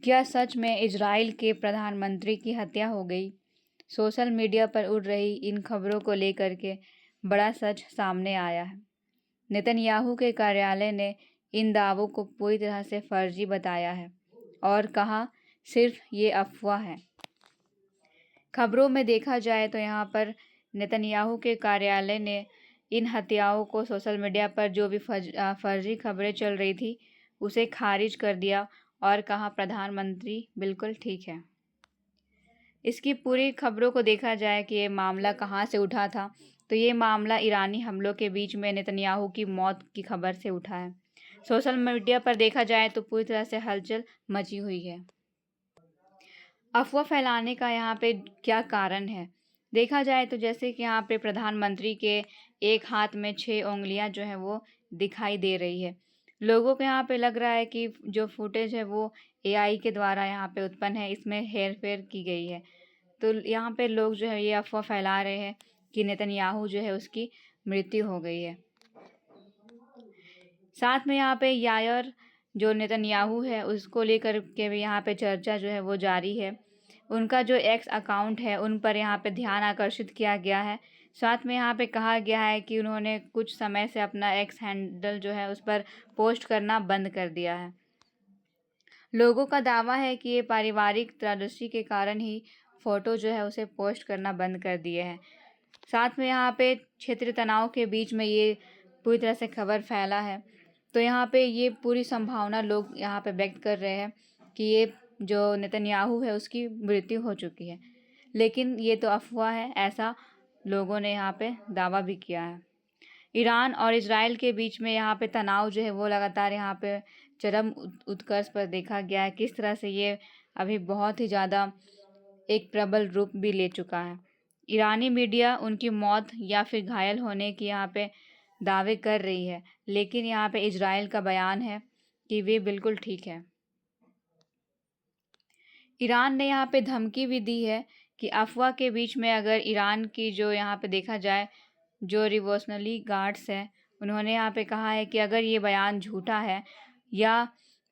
क्या सच में इजराइल के प्रधानमंत्री की हत्या हो गई? सोशल मीडिया पर उड़ रही इन खबरों को लेकर के बड़ा सच सामने आया है। नेतन्याहू के कार्यालय ने इन दावों को पूरी तरह से फर्जी बताया है और कहा सिर्फ ये अफवाह है। खबरों में देखा जाए तो यहाँ पर नेतन्याहू के कार्यालय ने इन हत्याओं को सोशल मीडिया पर जो भी फर्जी खबरें चल रही थी उसे खारिज कर दिया और कहा प्रधानमंत्री बिल्कुल ठीक है। इसकी पूरी खबरों को देखा जाए कि ये मामला कहाँ से उठा था, तो ये मामला ईरानी हमलों के बीच में नेतन्याहू की मौत की खबर से उठा है। सोशल मीडिया पर देखा जाए तो पूरी तरह से हलचल मची हुई है। अफवाह फैलाने का यहाँ पे क्या कारण है? देखा जाए तो जैसे कि यहाँ पे प्रधानमंत्री के एक हाथ में 6 उंगलियां जो है वो दिखाई दे रही है। लोगों को यहाँ पे लग रहा है कि जो फुटेज है वो एआई के द्वारा यहाँ पे उत्पन्न है, इसमें हेर फेर की गई है। तो यहाँ पे लोग जो है ये अफवाह फैला रहे हैं कि नेतन्याहू जो है उसकी मृत्यु हो गई है। साथ में यहाँ पे यायर जो नेतन्याहू है उसको लेकर के भी यहाँ पे चर्चा जो है वो जारी है। उनका जो एक्स अकाउंट है उन पर यहाँ पे ध्यान आकर्षित किया गया है। साथ में यहाँ पे कहा गया है कि उन्होंने कुछ समय से अपना एक्स हैंडल जो है उस पर पोस्ट करना बंद कर दिया है। लोगों का दावा है कि ये पारिवारिक त्रासदी के कारण ही फोटो जो है उसे पोस्ट करना बंद कर दिए हैं। साथ में यहाँ पे क्षेत्रीय तनाव के बीच में ये पूरी तरह से खबर फैला है। तो यहाँ पे ये पूरी संभावना लोग यहाँ पे व्यक्त कर रहे हैं कि ये जो नेतन्याहू है उसकी मृत्यु हो चुकी है, लेकिन ये तो अफवाह है, ऐसा लोगों ने यहाँ पे दावा भी किया है। ईरान और इजराइल के बीच में यहाँ पे तनाव जो है वो लगातार यहाँ पे चरम उत्कर्ष पर देखा गया है। किस तरह से ये अभी बहुत ही ज़्यादा एक प्रबल रूप भी ले चुका है। ईरानी मीडिया उनकी मौत या फिर घायल होने की यहाँ पे दावे कर रही है, लेकिन यहाँ पे इजराइल का बयान है कि वे बिल्कुल ठीक है। ईरान ने यहाँ पे धमकी भी दी है कि अफवाह के बीच में अगर ईरान की जो यहाँ पे देखा जाए जो रिवोल्यूशनरी गार्ड्स हैं उन्होंने यहाँ पे कहा है कि अगर ये बयान झूठा है या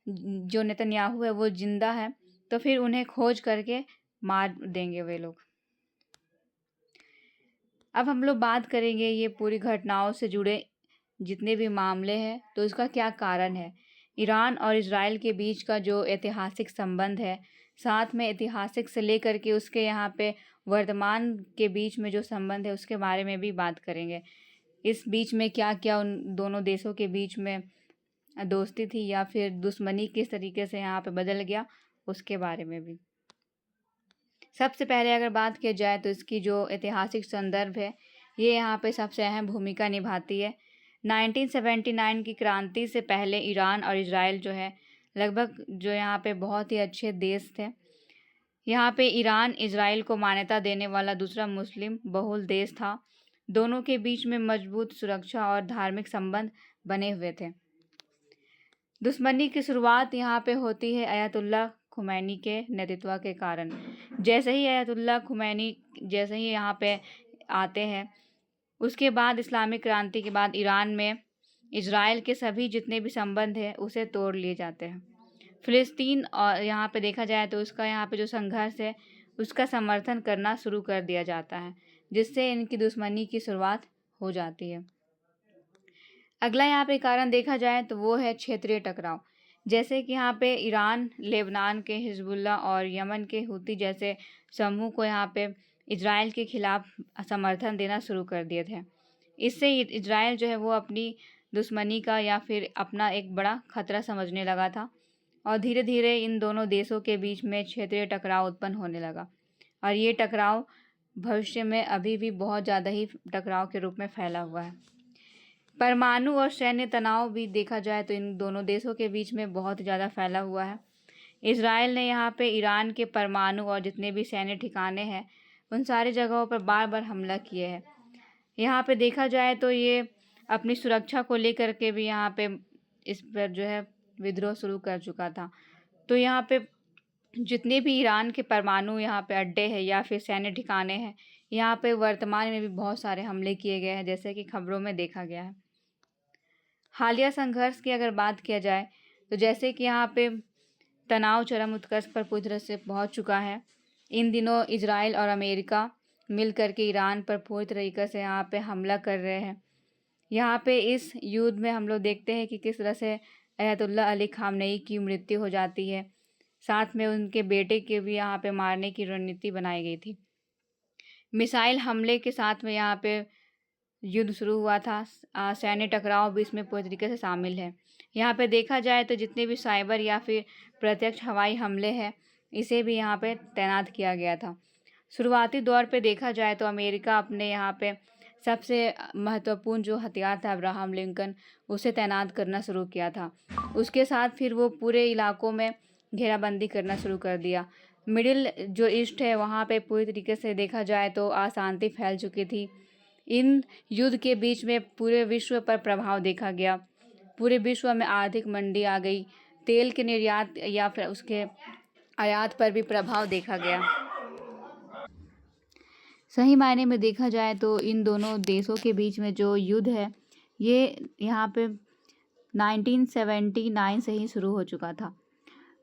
जो नेतन्याहू है वो जिंदा है तो फिर उन्हें खोज करके मार देंगे वे लोग। अब हम लोग बात करेंगे ये पूरी घटनाओं से जुड़े जितने भी मामले हैं तो इसका क्या कारण है। ईरान और इजराइल के बीच का जो ऐतिहासिक संबंध है, साथ में ऐतिहासिक से लेकर के उसके यहाँ पे वर्तमान के बीच में जो संबंध है उसके बारे में भी बात करेंगे। इस बीच में क्या क्या उन दोनों देशों के बीच में दोस्ती थी या फिर दुश्मनी किस तरीके से यहाँ पे बदल गया उसके बारे में भी। सबसे पहले अगर बात की जाए तो इसकी जो ऐतिहासिक संदर्भ है ये यहाँ पे सबसे अहम भूमिका निभाती है। 1979 की क्रांति से पहले ईरान और इजराइल जो है लगभग जो यहाँ पे बहुत ही अच्छे देश थे। यहाँ पे ईरान इजराइल को मान्यता देने वाला दूसरा मुस्लिम बहुल देश था। दोनों के बीच में मजबूत सुरक्षा और धार्मिक संबंध बने हुए थे। दुश्मनी की शुरुआत यहाँ पे होती है अयतुल्ला खुमैनी के नेतृत्व के कारण। जैसे ही अयतुल्ला खुमैनी जैसे ही यहाँ पे आते हैं उसके बाद इस्लामिक क्रांति के बाद ईरान में इजराइल के सभी जितने भी संबंध हैं उसे तोड़ लिए जाते हैं। फ़िलिस्तीन और यहाँ पे देखा जाए तो उसका यहाँ पे जो संघर्ष है उसका समर्थन करना शुरू कर दिया जाता है, जिससे इनकी दुश्मनी की शुरुआत हो जाती है। अगला यहाँ पे कारण देखा जाए तो वो है क्षेत्रीय टकराव। जैसे कि यहाँ पे ईरान लेबनान के हिजबुल्ला और यमन के हूती जैसे समूह को यहाँ पे इजराइल के खिलाफ समर्थन देना शुरू कर दिए थे। इससे इजराइल जो है वो अपनी दुश्मनी का या फिर अपना एक बड़ा खतरा समझने लगा था और धीरे धीरे इन दोनों देशों के बीच में क्षेत्रीय टकराव उत्पन्न होने लगा और ये टकराव भविष्य में अभी भी बहुत ज़्यादा ही टकराव के रूप में फैला हुआ है। परमाणु और सैन्य तनाव भी देखा जाए तो इन दोनों देशों के बीच में बहुत ज़्यादा फैला हुआ है। इजराइल ने यहाँ पे ईरान के परमाणु और जितने भी सैन्य ठिकाने हैं उन सारी जगहों पर बार बार हमला किए हैं। यहाँ पे देखा जाए तो ये अपनी सुरक्षा को लेकर के भी यहाँ पे इस पर जो है विद्रोह शुरू कर चुका था। तो यहाँ पे जितने भी ईरान के परमाणु यहाँ पे अड्डे हैं या फिर सैन्य ठिकाने हैं यहाँ पे वर्तमान में भी बहुत सारे हमले किए गए हैं, जैसे कि खबरों में देखा गया है। हालिया संघर्ष की अगर बात किया जाए तो जैसे कि यहाँ पे तनाव चरम उत्कर्ष पर पूरी तरह से पहुंच चुका है। इन दिनों इजराइल और अमेरिका मिल करके ईरान पर पूरी तरीके से यहाँ पे हमला कर रहे हैं। यहाँ पे इस युद्ध में हम लोग देखते हैं कि किस तरह से अयतुल्ला अली खामनेई की मृत्यु हो जाती है, साथ में उनके बेटे के भी यहाँ पे मारने की रणनीति बनाई गई थी। मिसाइल हमले के साथ में यहाँ पे युद्ध शुरू हुआ था। सैन्य टकराव भी इसमें पूरी तरीके से शामिल है। यहाँ पे देखा जाए तो जितने भी साइबर या फिर प्रत्यक्ष हवाई हमले हैं, इसे भी यहाँ पे तैनात किया गया था। शुरुआती दौर पे देखा जाए तो अमेरिका अपने यहाँ पे सबसे महत्वपूर्ण जो हथियार था अब्राहम लिंकन, उसे तैनात करना शुरू किया था। उसके साथ फिर वो पूरे इलाकों में घेराबंदी करना शुरू कर दिया। मिडिल जो ईस्ट है वहाँ पे पूरी तरीके से देखा जाए तो अशांति फैल चुकी थी। इन युद्ध के बीच में पूरे विश्व पर प्रभाव देखा गया। पूरे विश्व में आर्थिक मंदी आ गई। तेल के निर्यात या फिर उसके आयात पर भी प्रभाव देखा गया। सही मायने में देखा जाए तो इन दोनों देशों के बीच में जो युद्ध है, ये यहाँ पे 1979 से ही शुरू हो चुका था।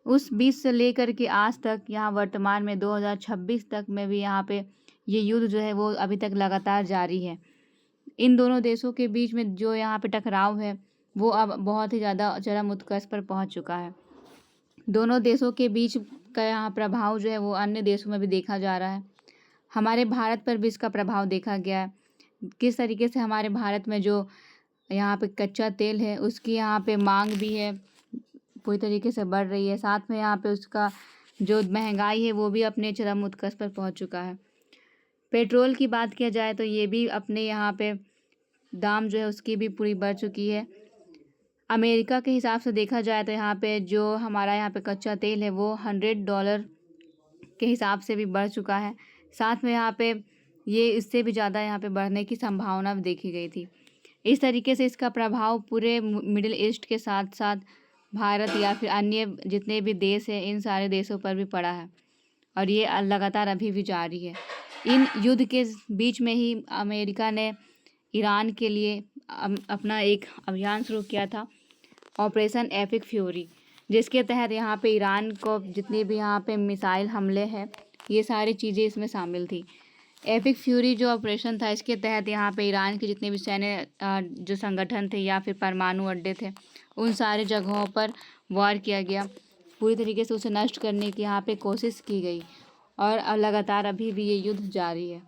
उस बीच से लेकर के आज तक यहाँ वर्तमान में 2026 तक में भी यहाँ पे ये युद्ध जो है वो अभी तक लगातार जारी है। इन दोनों देशों के बीच में जो यहाँ पे टकराव है वो अब बहुत ही ज़्यादा चरम उत्कर्ष पर पहुँच चुका है। दोनों देशों के बीच का यहाँ प्रभाव जो है वो अन्य देशों में भी देखा जा रहा है। हमारे भारत पर भी इसका प्रभाव देखा गया है। किस तरीके से हमारे भारत में जो यहाँ पे कच्चा तेल है उसकी यहाँ पे मांग भी है, पूरी तरीके से बढ़ रही है। साथ में यहाँ पे उसका जो महंगाई है वो भी अपने चरम उत्कर्ष पर पहुँच चुका है। पेट्रोल की बात किया जाए तो ये भी अपने यहाँ पे दाम जो है उसकी भी पूरी बढ़ चुकी है। अमेरिका के हिसाब से देखा जाए तो यहाँ पे जो हमारा यहाँ पे कच्चा तेल है वो $100 के हिसाब से भी बढ़ चुका है। साथ में यहाँ पे ये इससे भी ज़्यादा यहाँ पे बढ़ने की संभावना भी देखी गई थी। इस तरीके से इसका प्रभाव पूरे मिडिल ईस्ट के साथ साथ भारत या फिर अन्य जितने भी देश हैं, इन सारे देशों पर भी पड़ा है और ये लगातार अभी भी जारी है। इन युद्ध के बीच में ही अमेरिका ने ईरान के लिए अपना एक अभियान शुरू किया था, ऑपरेशन एपिक फ्यूरी, जिसके तहत यहाँ पे ईरान को जितने भी यहाँ पे मिसाइल हमले हैं, ये सारी चीज़ें इसमें शामिल थी। एपिक फ्यूरी जो ऑपरेशन था, इसके तहत यहाँ पे ईरान के जितने भी सैन्य जो संगठन थे या फिर परमाणु अड्डे थे, उन सारे जगहों पर वार किया गया। पूरी तरीके से उसे नष्ट करने की यहाँ पे कोशिश की गई और लगातार अभी भी ये युद्ध जारी है।